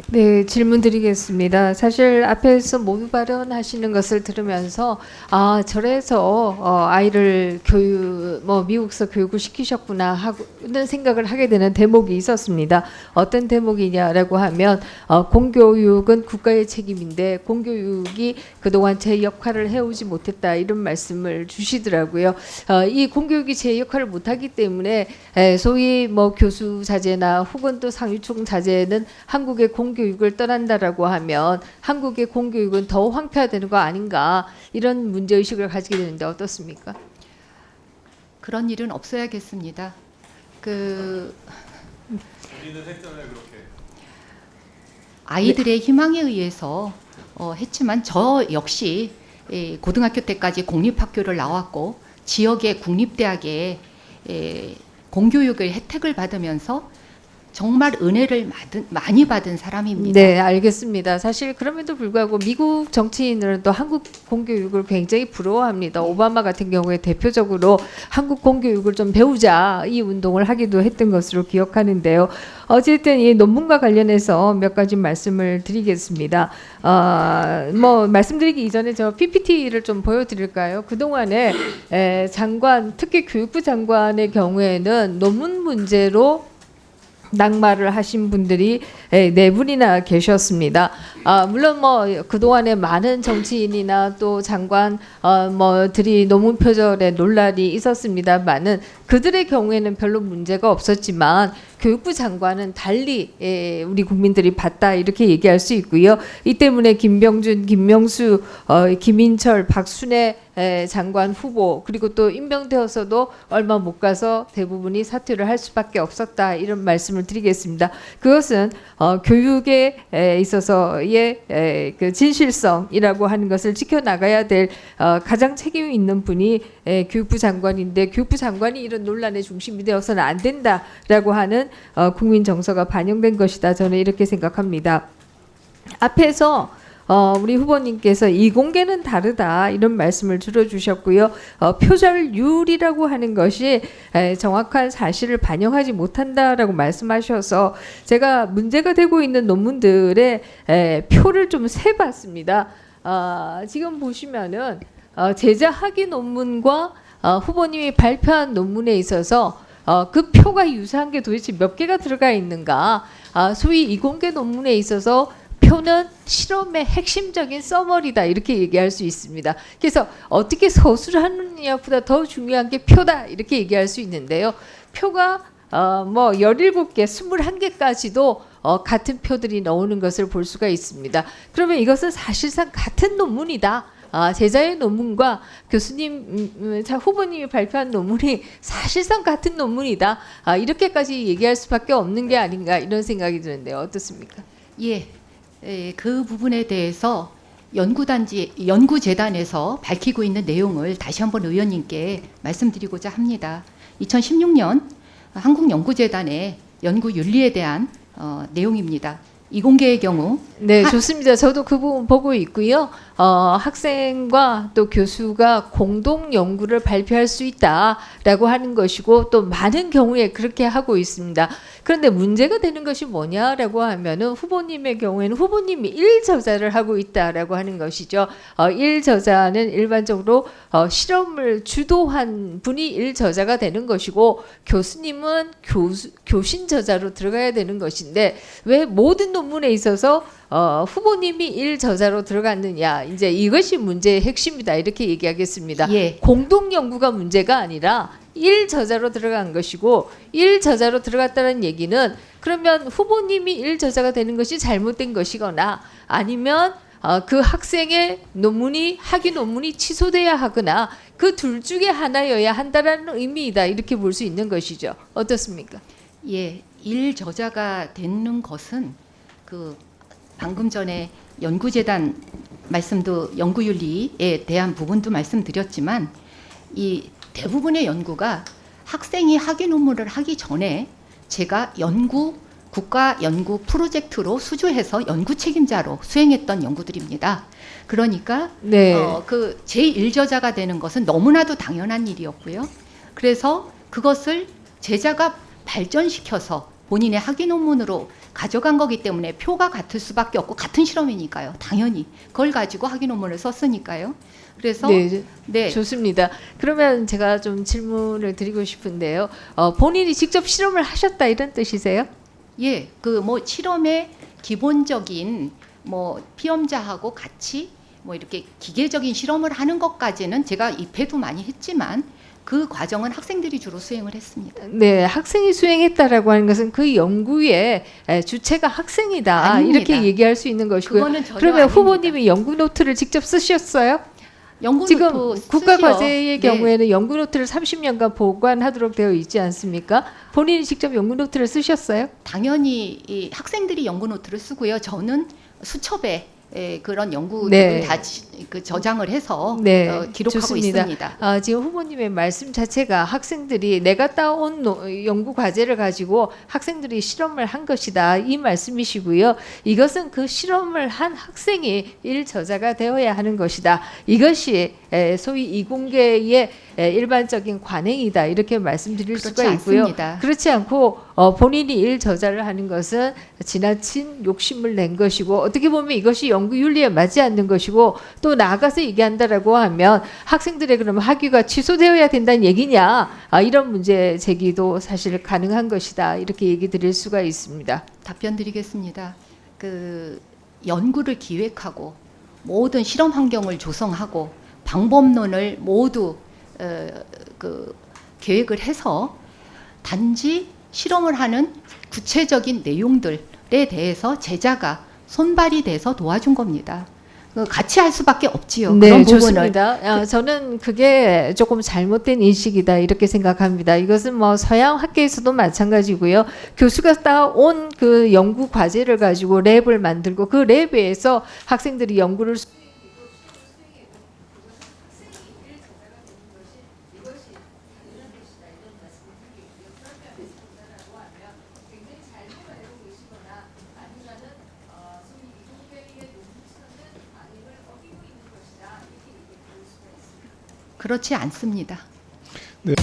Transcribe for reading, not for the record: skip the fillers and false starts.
네, 질문 드리겠습니다. 사실 앞에서 모두 발언하시는 것을 들으면서 저래서 아이를 미국서 교육을 시키셨구나 하는 생각을 하게 되는 대목이 있었습니다. 어떤 대목이냐라고 하면 공교육은 국가의 책임인데 공교육이 그동안 제 역할을 해오지 못했다 이런 말씀을 주시더라고요. 이 공교육이 제 역할을 못하기 때문에 소위 교수 자제나 혹은 또 상위총 자제는 한국의 공교육을 떠난다라고 하면 한국의 공교육은 더 황폐화되는 거 아닌가 이런 문제의식을 가지게 되는데 어떻습니까? 그런 일은 없어야겠습니다. 우리는 했잖아요 그렇게. 아이들의 희망에 의해서 했지만 저 역시 고등학교 때까지 공립학교를 나왔고 지역의 국립대학에 공교육의 혜택을 받으면서 정말 은혜를 많이 받은 사람입니다. 네, 알겠습니다. 사실 그럼에도 불구하고 미국 정치인들은 또 한국 공교육을 굉장히 부러워합니다. 오바마 같은 경우에 대표적으로 한국 공교육을 좀 배우자 이 운동을 하기도 했던 것으로 기억하는데요. 어쨌든 이 논문과 관련해서 몇 가지 말씀을 드리겠습니다. 말씀드리기 이전에 저 PPT를 좀 보여드릴까요? 그동안에 장관, 특히 교육부 장관의 경우에는 논문 문제로 낙마를 하신 분들이 네 분이나 계셨습니다. 물론 그동안에 많은 정치인이나 또 장관 들이 논문 표절에 논란이 있었습니다만은 그들의 경우에는 별로 문제가 없었지만 교육부 장관은 달리 우리 국민들이 봤다 이렇게 얘기할 수 있고요. 이 때문에 김병준, 김명수, 김인철, 박순애 장관 후보 그리고 또 임명되어서도 얼마 못 가서 대부분이 사퇴를 할 수밖에 없었다 이런 말씀을 드리겠습니다. 그것은 교육에 있어서의 그 진실성이라고 하는 것을 지켜나가야 될 가장 책임 있는 분이 교육부 장관인데 교육부 장관이 이런 논란의 중심이 되어서는 안 된다라고 하는 국민 정서가 반영된 것이다. 저는 이렇게 생각합니다. 앞에서 우리 후보님께서 이공계는 다르다 이런 말씀을 들어주셨고요. 표절률이라고 하는 것이 정확한 사실을 반영하지 못한다라고 말씀하셔서 제가 문제가 되고 있는 논문들의 표를 좀 세봤습니다. 지금 보시면은 제자학위 논문과 후보님이 발표한 논문에 있어서 그 표가 유사한 게 도대체 몇 개가 들어가 있는가? 소위 이공계 논문에 있어서 표는 실험의 핵심적인 서머리다 이렇게 얘기할 수 있습니다. 그래서 어떻게 서술을 하느냐보다 더 중요한 게 표다 이렇게 얘기할 수 있는데요. 표가 17개, 21개까지도 같은 표들이 나오는 것을 볼 수가 있습니다. 그러면 이것은 사실상 같은 논문이다. 제자의 논문과 교수님, 후보님이 발표한 논문이 사실상 같은 논문이다. 이렇게까지 얘기할 수밖에 없는 게 아닌가 이런 생각이 드는데요. 어떻습니까? 예, 그 부분에 대해서 연구재단에서 밝히고 있는 내용을 다시 한번 의원님께 말씀드리고자 합니다. 2016년 한국연구재단의 연구윤리에 대한 내용입니다. 이공계의 경우 네, 좋습니다. 저도 그 부분 보고 있고요. 학생과 또 교수가 공동 연구를 발표할 수 있다라고 하는 것이고 또 많은 경우에 그렇게 하고 있습니다. 그런데 문제가 되는 것이 뭐냐라고 하면은 후보님의 경우에는 후보님이 1저자를 하고 있다라고 하는 것이죠. 1저자는 일반적으로 실험을 주도한 분이 1저자가 되는 것이고 교수님은 교신 저자로 들어가야 되는 것인데 왜 모든 논문에 있어서 후보님이 1저자로 들어갔느냐 이제 이것이 문제의 핵심이다 이렇게 얘기하겠습니다. 예. 공동 연구가 문제가 아니라 1저자로 들어간 것이고 1저자로 들어갔다는 얘기는 그러면 후보님이 1저자가 되는 것이 잘못된 것이거나 아니면 그 학생의 학위 논문이 취소돼야 하거나 그 둘 중에 하나여야 한다라는 의미이다 이렇게 볼 수 있는 것이죠. 어떻습니까? 예, 1저자가 되는 것은 방금 전에 연구재단 말씀도 연구윤리에 대한 부분도 말씀드렸지만 이 대부분의 연구가 학생이 학위 논문을 하기 전에 제가 국가 연구 프로젝트로 수주해서 연구 책임자로 수행했던 연구들입니다. 그러니까 네. 그 제1저자가 되는 것은 너무나도 당연한 일이었고요. 그래서 그것을 제자가 발전시켜서 본인의 학위 논문으로 가져간 거기 때문에 표가 같을 수밖에 없고 같은 실험이니까요. 당연히 그걸 가지고 학위 논문을 썼으니까요. 그래서 네, 네, 좋습니다. 그러면 제가 좀 질문을 드리고 싶은데요. 본인이 직접 실험을 하셨다 이런 뜻이세요? 예, 그 뭐 실험의 기본적인 뭐 피험자하고 같이 뭐 이렇게 기계적인 실험을 하는 것까지는 제가 입회도 많이 했지만 그 과정은 학생들이 주로 수행을 했습니다. 네, 학생이 수행했다라고 하는 것은 그 연구의 주체가 학생이다 아닙니다. 이렇게 얘기할 수 있는 것이고요. 그거는 전혀 그러면 아닙니다. 후보님이 연구 노트를 직접 쓰셨어요? 연구 지금 노트 국가 쓰시오. 과제의 네. 경우에는 연구 노트를 30년간 보관하도록 되어 있지 않습니까? 본인이 직접 연구 노트를 쓰셨어요? 당연히 이 학생들이 연구 노트를 쓰고요. 저는 수첩에 그런 연구들을 네. 다 그 저장을 해서 네, 기록하고 좋습니다. 있습니다. 지금 후보님의 말씀 자체가 학생들이 내가 따온 연구 과제를 가지고 학생들이 실험을 한 것이다 이 말씀이시고요. 이것은 그 실험을 한 학생이 일저자가 되어야 하는 것이다. 이것이 소위 이공계의 일반적인 관행이다 이렇게 말씀드릴 그렇지 수가 있고요. 않습니다. 그렇지 않고 본인이 일저자를 하는 것은 지나친 욕심을 낸 것이고 어떻게 보면 이것이 연구 윤리에 맞지 않는 것이고 또 나아가서 얘기한다라고 하면 학생들의 그러면 학위가 취소되어야 된다는 얘기냐 이런 문제 제기도 사실 가능한 것이다 이렇게 얘기 드릴 수가 있습니다. 답변 드리겠습니다. 그 연구를 기획하고 모든 실험 환경을 조성하고 방법론을 모두 그 계획을 해서 단지 실험을 하는 구체적인 내용들에 대해서 제자가 손발이 돼서 도와준 겁니다. 같이 할 수밖에 없지요. 네, 그런 부분을. 좋습니다. 저는 그게 조금 잘못된 인식이다 이렇게 생각합니다. 이것은 뭐 서양 학계에서도 마찬가지고요. 교수가 따온 그 연구 과제를 가지고 랩을 만들고 그 랩에서 학생들이 연구를 그렇지 않습니다. 네.